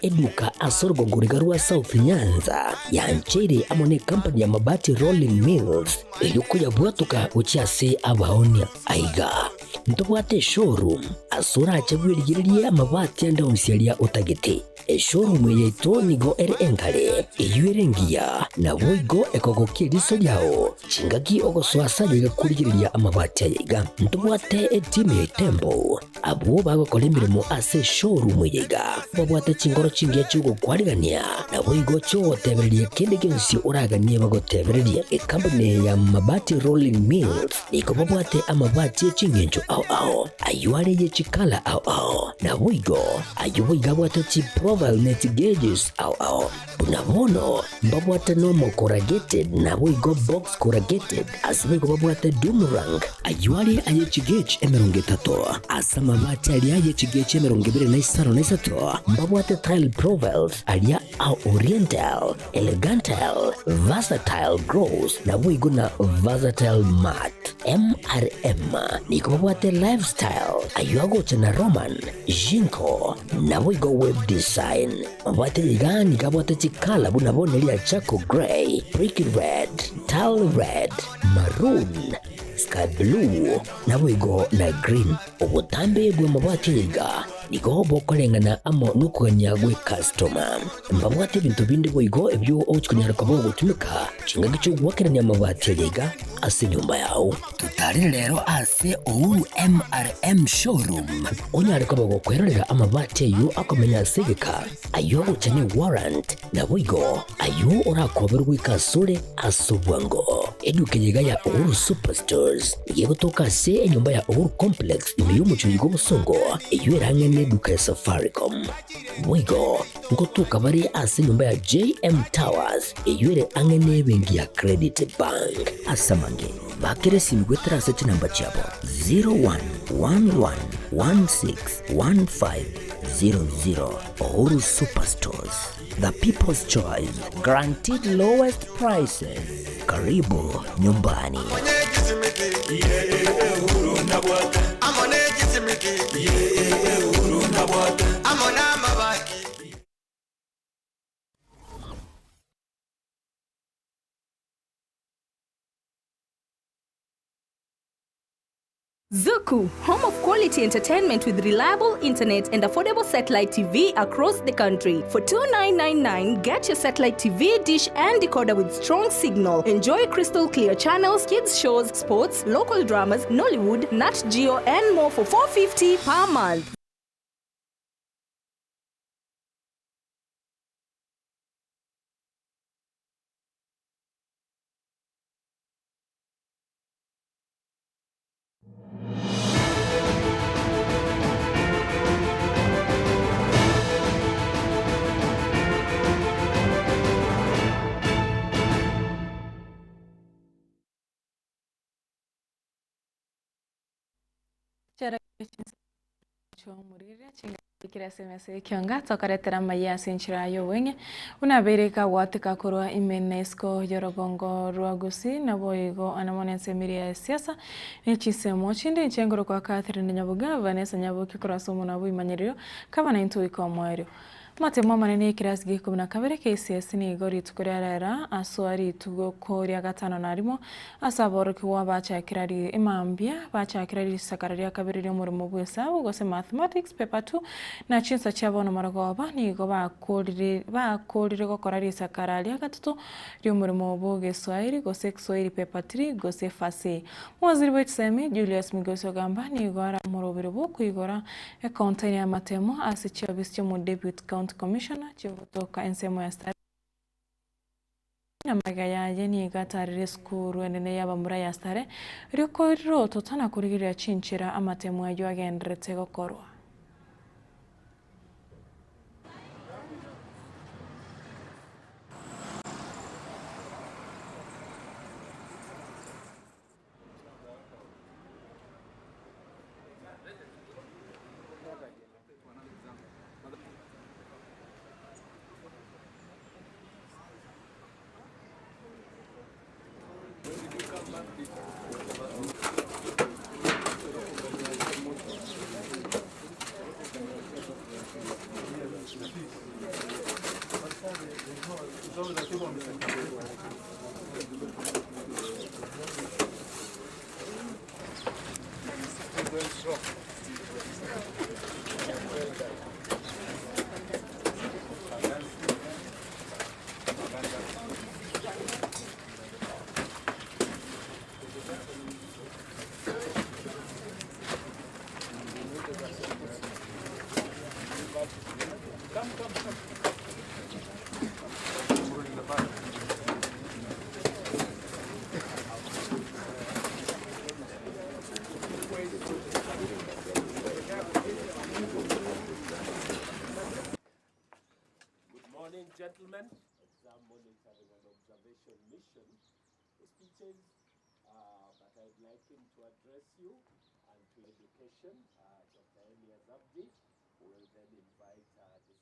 eduka asorogongorega rwa South Nyanza yanchere amone company ya mabati Rolling Mills eyuko yabwatuka uchiase abaonia aiga ntobwate showroom asura achabwirigirie amabati anda onsialia utagete showroom yeto nigo enkare eyuerengia na boigo ekogokiriso yao chingaki ogoswasa yiga kurigiriria amabati yiga ntobwate team tembo abo bagokora imirimo ase showroom yiga babwate chingoro chingia chugo kwarigania na boigo cyo tebererie kende gensi uraganie bagotebererie company ya mabati Rolling Mills niko babwate amabati chingenjo ao ayuare ye chikala ao na boigo ayuiga bwate chi profile net gauges ao unamono babwate normal corrugated na boigo box corrugated asibe babwate boomerang ayuare aye chigage emerongetato asama mabati ali aye chigage emerongibere na isaro na isato babwate tile profiles alia au oriental elegantal versatile gross na boigo na versatile mat MRM niko babwate lifestyle ayuago chana roman jinko na boigo web design babwate ligani kabwate chikala bunabone lia chako gray brick red tile red maroon sky blue na boigo na green obutambe bwe mabwate liga niko bokolengana amo nukuganya gwe customer mbabwate bintu bindi boigo ebyo ochikunyara kwabo gutumika chinga gicho gwakiranya mabwate liga ase nyumba yao tutari rero ase ouru MRM showroom onyare kwabo gukwerera amabwate yo akomenya segeka ayo uchane warrant na boigo ayo orakoberwa ikasure asubwango eduke yiga ya ouru superstores yegotoka se enyumba ya ouru complex imiyumucho yigo busongo iyo erangene eduka ya Safaricom boigo ngotuka bari ase nyumba ya JM Towers iyo ere angene bengi ya Credit Bank asamange bakere simgwetera seti namba chabo 0111161500 Ouru Superstores, the people's choice, guaranteed lowest prices. Karibu nyumbani. Zuku, home of quality entertainment with reliable internet and affordable satellite TV across the country. For $29.99, get your satellite TV dish and decoder with strong signal. Enjoy crystal clear channels, kids shows, sports, local dramas, Nollywood, Nat Geo, and more for $4.50 per month. Ekeonga tokaretera maya sinchira yo wenge unabereka watika kurwa imenesco yorogongo rwagusi na boigo anamonense miria siasa nichise mochinde nchengoro kwa Catherine Nyaboga Vanessa Nyaboki kurasomo na buyimanyerero kabana into ikomwero mate mama nene kirasige kumna kabere KCS ni gori tukurera aswari tugo koria gatano narimo asaboro kiwa bacha kirari imambia bacha kirari sakararia kabere murimo bwesa gose mathematics paper 2 na Chinsa chabona maragoba ni go bakorire gokorari sakararia gatatu rio murimo bwoge Swahili gose Swahili paper 3 gose fase mwaziri wetsemi Julius Migoso gamba ni gora murobiro bwo kuigora account ya matemo asichia bisyo mu debut count Commissioner chivotoka ensemo ya stare na magaya yeni gatarire skuru enene yaba muraya stare riko ro totana kurigirya chinchira amatemo ayo agendrete gokorwa Gentlemen, exam monitoring and observation mission speeches, but I'd like him to address you and to education, Dr. Elias Abdi, who will then invite the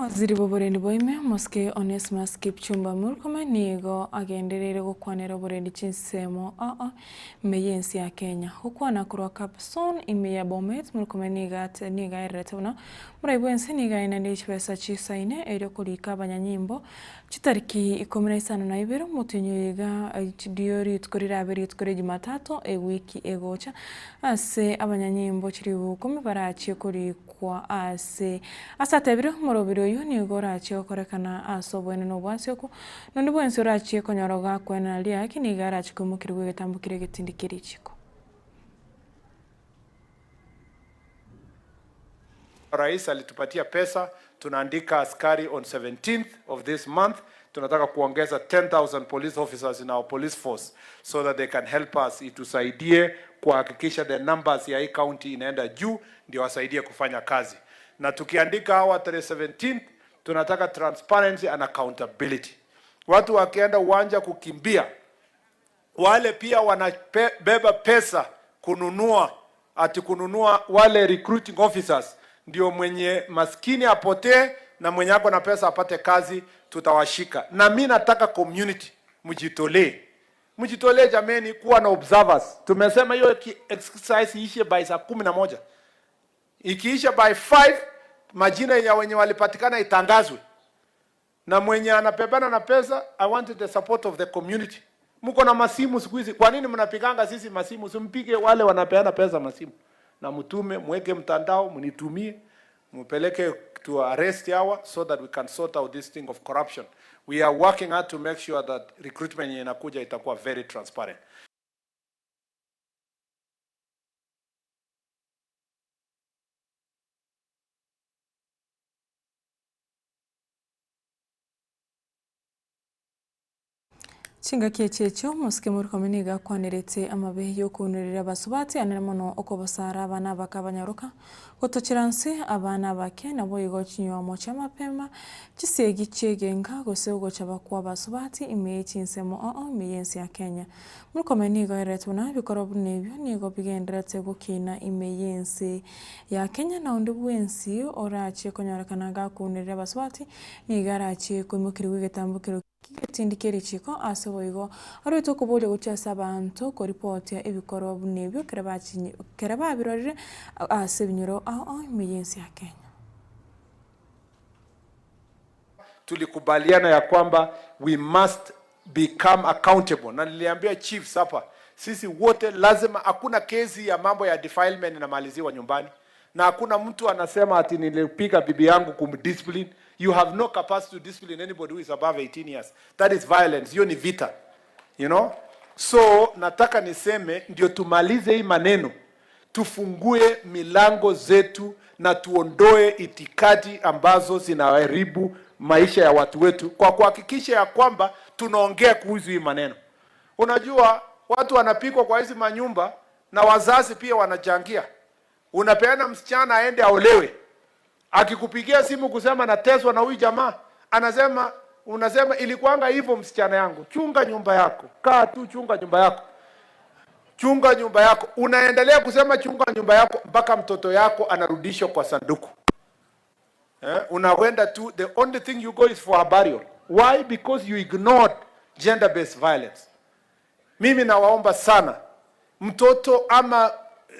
Waziri boborendi boime moske Onesmus Kipchumba Murkomen nigo agenderere gukwanira borendi chinsemo meyensi ya Kenya gukwana kurwa Capson imeya Bomet Murkomen niga eretona muraibense niga ina ndichpesa chisaine ero kulika abanyanyimbo chitariki 15 na ibero mutinyoyiga diori tkorira abiri tkore Jumatatu wiki egocha ase abanyanyimbo chiri bukumi barachi kuri kwa ase asatebiro morobiro yo nigo rachi okorekana asobwene no bwasoko nondi bwense rachi konyoroga kwena lia kiniga rachi kumukirwe getambukire getindikiri chiko. Rais alitupatia pesa, tunaandika askari on 17th of this month. Tunataka kuongeza 10,000 police officers in our police force so that they can help us, itusaidie kuhakikisha the numbers ya hii county inaenda juu, ndio wasaidie kufanya kazi. Na tukiandika hawa 17th, tunataka transparency and accountability. Watu wakienda uwanja kukimbia, wale pia wanabeba pesa kununua wale recruiting officers, ndio mwenye maskini apotee na mwenye ako na pesa apate kazi, tutawashika. Na mimi nataka community mjitolee jameni, kuwa na observers. Tumesema hiyo exercise iishe by saa 11. Ikiisha by 5, majina ya wenye walipatikana itangazwe. Na mwenye anapebana na pesa, I want the support of the community. Mko na masimu siku hizi, kwa nini mnapiganga sisi masimu? Simpige wale wanapeana pesa masimu. Na mtume, mweke mtandao, mnitumie, mpeleke to arrest hour so that we can sort out this thing of corruption. We are working hard to make sure that recruitment inakuja itakuwa very transparent. Chinga kiechecho moske Murkomeniga kwanirete amabe yo kunurira basubati anemono okobasara abana bakabanyaruka gotochiranse abana bake nabo igo chinyo mocha mapema chisegi chegenga gose ugocha bakwa basubati ime chinsemo meyensi ya Kenya. Murkomeniga eretuna bikoro bunebyo nigo bigenderete gukina imeyensi ya Kenya na undi bwensi orache konyarakana ga kunurira basubati nigarache kumukiri getambukiro getindikiri chiko asoboigo arito kubole guchasa abantu ko report ya ebikoro bunebyo keraba birorire asebinyoro meyensi ya Kenya. Tulikubaliana ya kwamba we must become accountable. Na niliambia chiefs hapa, sisi wote lazima, hakuna kesi ya mambo ya defilement inamaliziwa nyumbani. Na hakuna mtu anasema ati nilipiga bibi yangu kumdiscipline. You have no capacity to discipline anybody who is above 18 years. That is violence. Hiyo ni vita. You know? So nataka niseme ndio tumalize hii maneno, tufungue milango zetu na tuondoe itikadi ambazo zinaharibu maisha ya watu wetu kwa kuhakikisha ya kwamba tunaongea kuhusu hii maneno. Unajua watu wanapikwa kwa hizi manyumba na wazazi pia wanachangia. Unapeana msichana aende aolewe, akikupigia simu kusema nateswa na huyu jamaa, unasema ilikuanga hivyo msichana yangu, chunga nyumba yako, kaa tu, chunga nyumba yako, chunga nyumba yako. Unaendelea kusema chunga nyumba yako mpaka mtoto yako anarudishwa kwa sanduku. Unakwenda tu, the only thing you go is for a burial. Why? Because you ignored gender-based violence. Mimi nawaomba sana, mtoto ama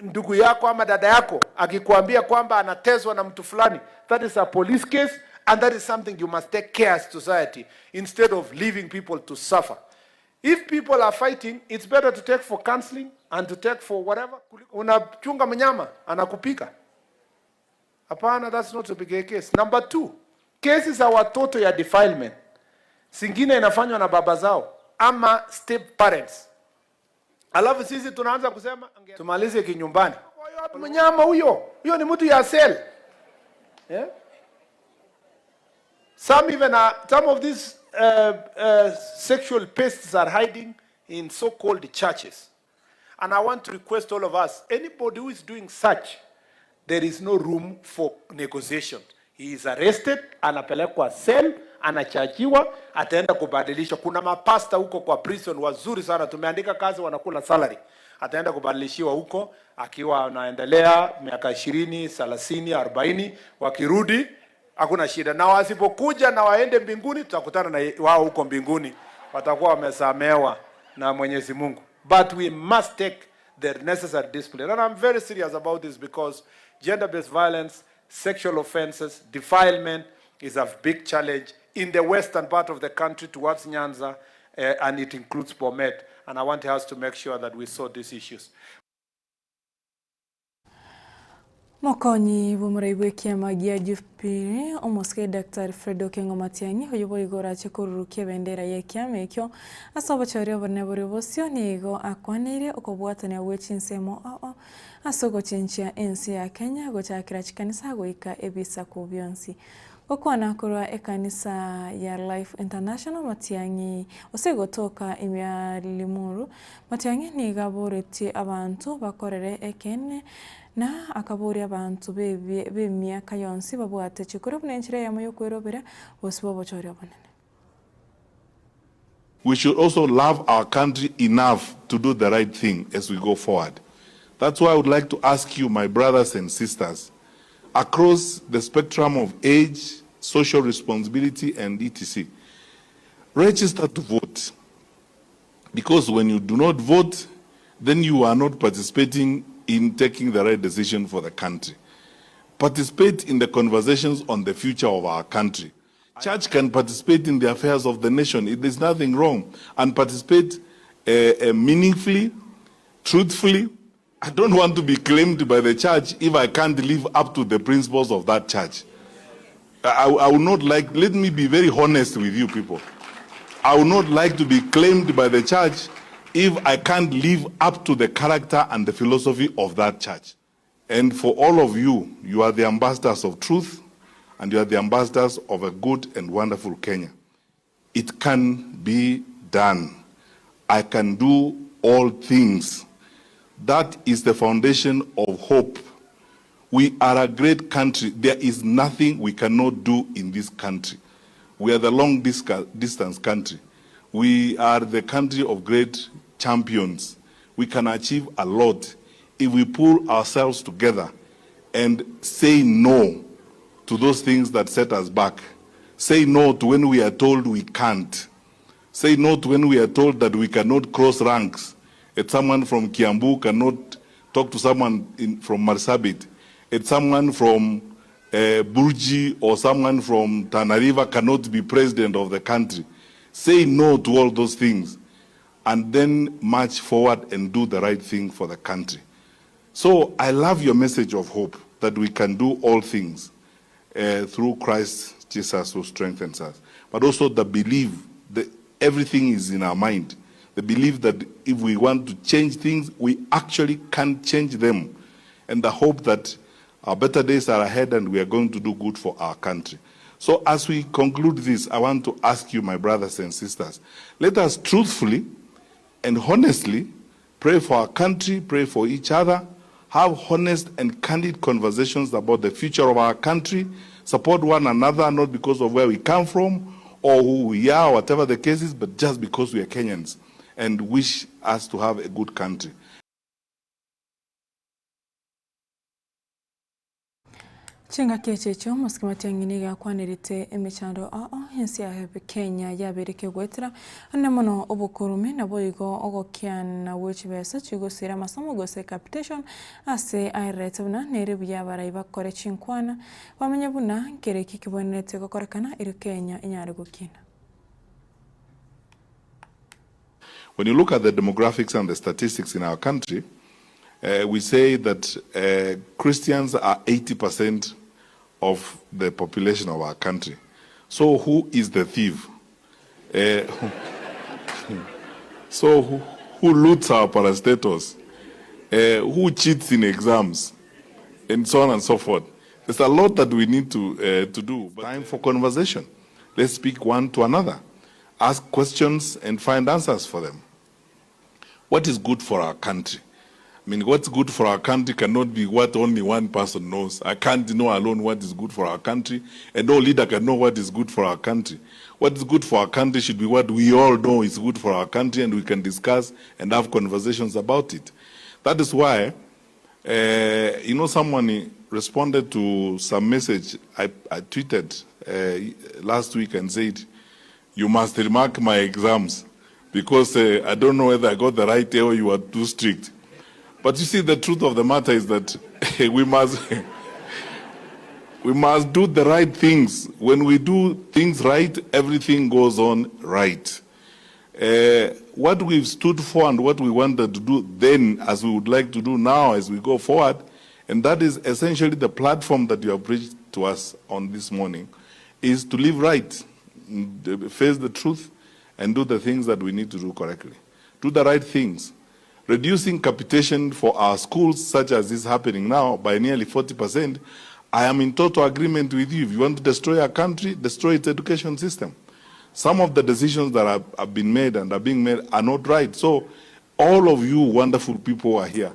ndugu yako ama dada yako akikuambia kwamba anateswa na mtu fulani, that is a police case and that is something you must take care as society instead of leaving people to suffer. If people are fighting, it's better to take for counseling and to take for whatever. Unachunga mnyama anakupika. Hapana, that's not a big case. Number 2, cases za watoto ya defilement, singine inafanywa na baba zao ama step parents. Alafu sisi tunaanza kusema tumalize kinyumbani. Mnyama huyo ni mtu ya sel. Yeah? Some of these sexual pests are hiding in so-called churches. And I want to request all of us, anybody who is doing such, there is no room for negotiation. He is arrested, anapelekwa cell, anachajiwa, ataenda kubadilishwa. Kuna mapasta huko kwa prison wazuri sana, tumeandika kazi, wanakula salary. Ataenda kubadilishiwa huko, akiwa anaendelea miaka 20, 30, 40, wakirudi hakuna shida. Na wasipokuja na waende mbinguni, tutakutana na wao huko mbinguni, watakuwa wamesamehewa na Mwenyezi Mungu. But we must take the necessary discipline. And I'm very serious about this because gender-based violence, sexual offenses, defilement is a big challenge in the western part of the country towards Nyanza, and it includes Bomet. And I want us to make sure that we sort these issues. Mokonyi bumuraibu kiama gia jupiri omoske Dr. Fredo Kengo Matiangi hoyobo igora chekururukia bendera ye kiama ekyo asobo chorio bone buri bosio nigo akwanire okobwatania we Chinsa asogo chinchia ensi ya Kenya gochakira chikanisa goika ebisa ku byonsi okwana kurwa ekanisa ya Life International Matiangi osegotoka imya limuru Matiangi nigaboreti abantu bakorere ekene na akaburi abantu b'emyaka yonsi babwate chikoro bunenchira yamoyo kwerobera bosibo bochorya bonene. We should also love our country enough to do the right thing as we go forward. That's why I would like to ask you, my brothers and sisters, across the spectrum of age, social responsibility, and etc., register to vote. Because when you do not vote, then you are not participating in taking the right decision for the country. Participate in the conversations on the future of our country. Church can participate in the affairs of the nation. There's nothing wrong. And participate meaningfully, truthfully. I don't want to be claimed by the church if I can't live up to the principles of that church. I would not like, let me be very honest with you people. I would not like to be claimed by the church if I can't live up to the character and the philosophy of that church. And for all of you, you are the ambassadors of truth, and you are the ambassadors of a good and wonderful Kenya. It can be done. I can do all things. That is the foundation of hope. We are a great country. There is nothing we cannot do in this country. We are the long distance country. We are the country of great champions. We can achieve a lot if we pull ourselves together and say no to those things that set us back. Say no to when we are told we can't. Say no to when we are told that we cannot cross ranks. If someone from Kiambu cannot talk to someone from Marsabit. If someone from Burji or someone from Tana River cannot be president of the country. Say no to all those things and then march forward and do the right thing for the country. So I love your message of hope that we can do all things through Christ Jesus who strengthens us. But also the belief that everything is in our mind, the belief that if we want to change things, we actually can change them, and the hope that our better days are ahead and we are going to do good for our country. So as we conclude this, I want to ask you, my brothers and sisters, let us truthfully and honestly pray for our country, pray for each other, have honest and candid conversations about the future of our country, support one another, not because of where we come from or who we are, whatever the case is, but just because we are Kenyans and wish us to have a good country. Chinga kechecho muskimatenginiga kwanirite emichando hensi ya Kenya yabereke gwetera anemono obukurumi na boigo ogokiana wechibesa chigosira masomo gose capitation ase airetuna nerebu yabara bakore chinkwana bamenya buna kereki kibonete gokorekana iri Kenya inyare gukina. When you look at the demographics and the statistics in our country, we say that Christians are 80% of the population of our country. So who is the thief? So who loots our parastatals? Who cheats in exams? And so on and so forth. There's a lot that we need to do. But time for conversation. Let's speak one to another. Ask questions and find answers for them. What is good for our country? I mean, what's good for our country cannot be what only one person knows. I can't know alone what is good for our country, and no leader can know what is good for our country. What is good for our country should be what we all know is good for our country, and we can discuss and have conversations about it. That is why, someone responded to some message I tweeted last week and said, "You must remark my exams, because I don't know whether I got the right or you are too strict." But you see, the truth of the matter is that we must do the right things. When we do things right, everything goes on right. What we've stood for and what we wanted to do then, as we would like to do now as we go forward, and that is essentially the platform that you have preached to us on this morning, is to live right, face the truth, and do the things that we need to do correctly. Do the right things. Reducing capitation for our schools, such as is happening now, by nearly 40%, I am in total agreement with you. If you want to destroy our country, destroy its education system. Some of the decisions that have been made and are being made are not right. So all of you wonderful people who are here,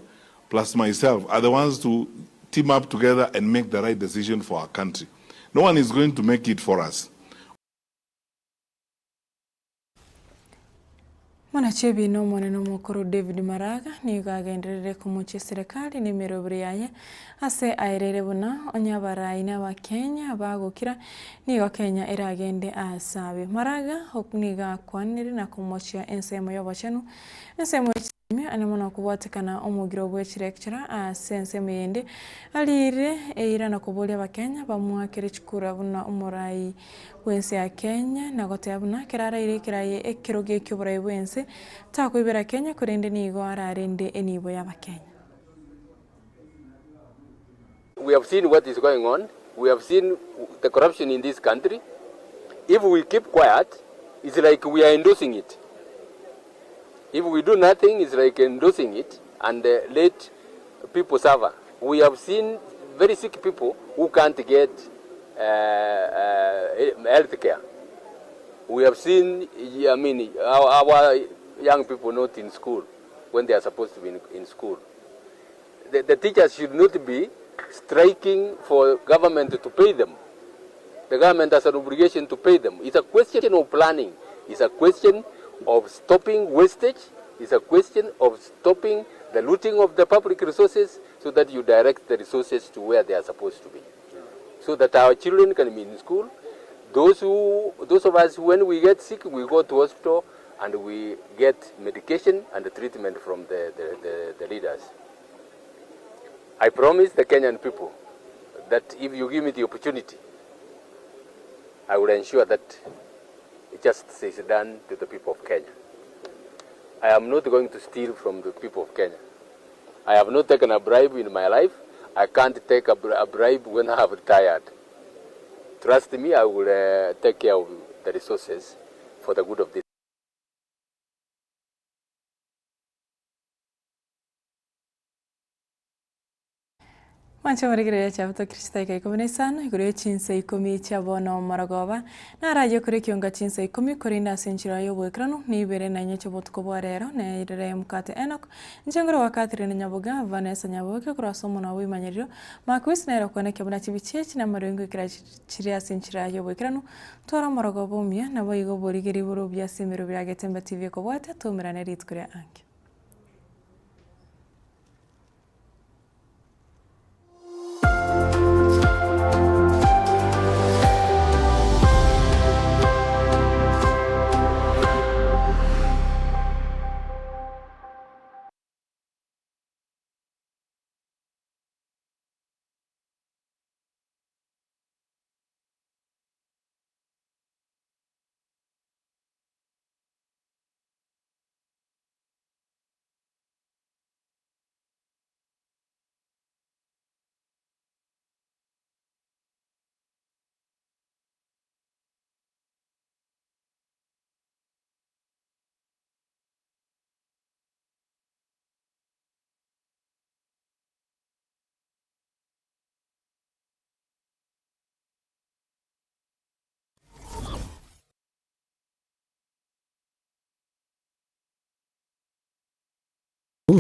plus myself, are the ones to team up together and make the right decision for our country. No one is going to make it for us. Mwanachebi no mwaneno mukuru David Maraga ni gagenderere kumuche serikali ni mirobri yaye ase airere buna onyabara ina wa Kenya bagukira ni wa Kenya iragende asabe Maraga hokuniga kwanire na kumuchia ensemo yobachenu ensemo anemona kubatekana omugiro bw'ekirekera ensemo yende alire eira na kubolia ba Kenya bamwakire chikura buna umurai wense ya Kenya na goteabuna kirara ire kiraye ekiroge kyoburayi wense takwibera Kenya kurende nigo ararende enibo ya Kenya. We have seen what is going on. We have seen the corruption in this country. If we keep quiet, it's like we are endorsing it. If we do nothing, it's like endorsing it and let people suffer. We have seen very sick people who can't get health care. We have seen, our young people not in school when they are supposed to be in school. The teachers should not be striking for government to pay them. The government has an obligation to pay them. It's a question of planning. It's a question of stopping wastage. It's a question of stopping the looting of the public resources so that you direct the resources to where they are supposed to be. So that our children can be in school. Those of us, when we get sick, we go to hospital and we get medication and treatment from the leaders. I promise the Kenyan people that if you give me the opportunity, I will ensure that justice is done to the people of Kenya. I am not going to steal from the people of Kenya. I have not taken a bribe in my life. I can't take a bribe when I have retired. Trust me, I will take care of the resources for the good of this. Wancha marigire chabuto Kristai kai komene sana igure Chinsa Ikomi chabono maragoba na radio kure Ekeonga Chinsa Ikomi korinda senchira yo bwekrano ni bere na nyecho botko bwarero na irere mkate Enoch njengoro wakati rene Nyaboga Vanessa Nyaboga kurasomo na wi manyiriro makwis na ero kwana kebuna chibichechi na marengo ikira chiria senchira yo bwekrano tora maragoba umia na boyigo borigeri buru bya simiro bya Getembe TV ko bwate tumira ne rit kure anke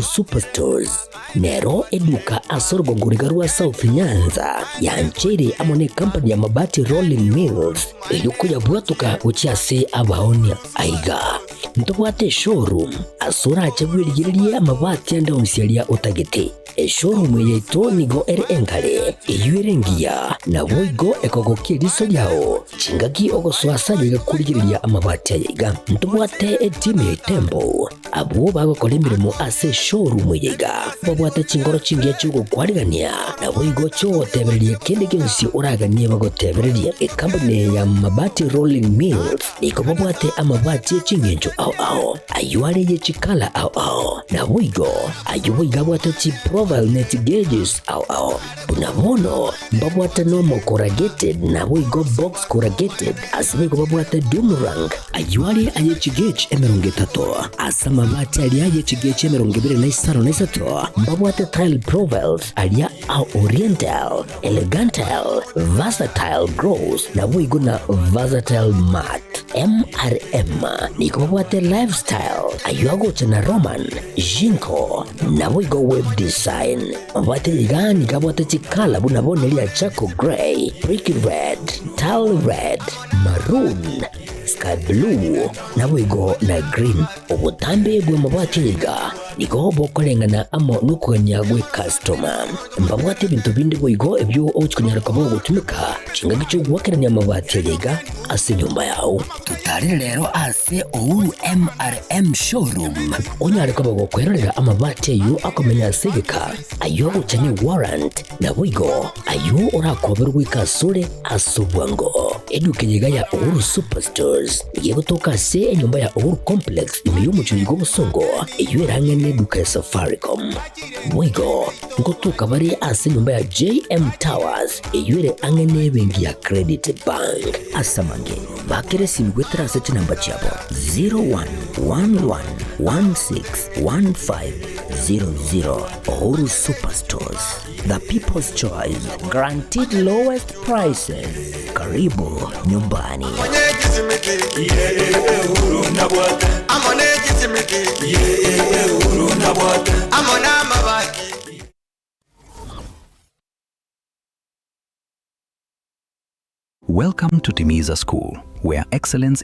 Superstores nero eduka asorgo ngurigarua South Nyanza yanchere amone company ya mabati rolling mills eyukuya bwatuka uchiase abaonia aiga ntobwate showroom asura achabwirigirie amabati anda usialia utagete showroom yeto nigo enkale eyuerengia na boigo ekogokiriso yao chingaki ogoswasa yiga kurigiriria amabati aiga ntobwate team tembo abo bagokolemiremo ase showroom yiga babwate chingoro chingia chugo kwarigania na boigo chotebererie kende kensi uraganie bagotebererie company ya mabati rolling mills iko babwate amabati chingenjo ao ayuare ye chikala ao na boigo ayuiga bwate chi profile net gauges ao bunamono babwate normal corrugated na boigo box corrugated asibigo babwate boomerang ayuare aye chigage emerongetato asama mabati alia ye chigage emerongibire na isaro na isato babwate tile profiles alia au oriental elegantal versatile gross na boigo na versatile mat MRM niko babwate lifestyle ayuago chana roman jinko na boigo web design babwate ligani kabwate chikala bunabonelia chako gray brick red tile red maroon sky blue na boigo na green obutambe gwe mabwate liga niko bokolengana amo nukuganya gwe customer mbabwate bintu bindi boigo ebyo ochikunyara kabo gutumika chinga gicho gwakeranya mabwate liga ase nyumba yao tutari rero ase ouru MRM showroom onyare kabo gukwerera amabate yu akomenya segeka ayo guchanye warrant na boigo ayo urakoberwa ikasure asubwango edukenyiga ya ouru superstores yegotoka se nyumba ya ouru complex imiyumucho yigo busongo iyo irangene duka ya Safaricom boigo ngotoka bari ase nyumba ya JM Towers iyo ire angene bengi ya Credit Bank asamange bakere simgwetera seti namba chabo 0111161500 Ouru Superstores, the people's choice, guaranteed lowest prices. Karibu nyumbani. Welcome to Timiza School, where excellence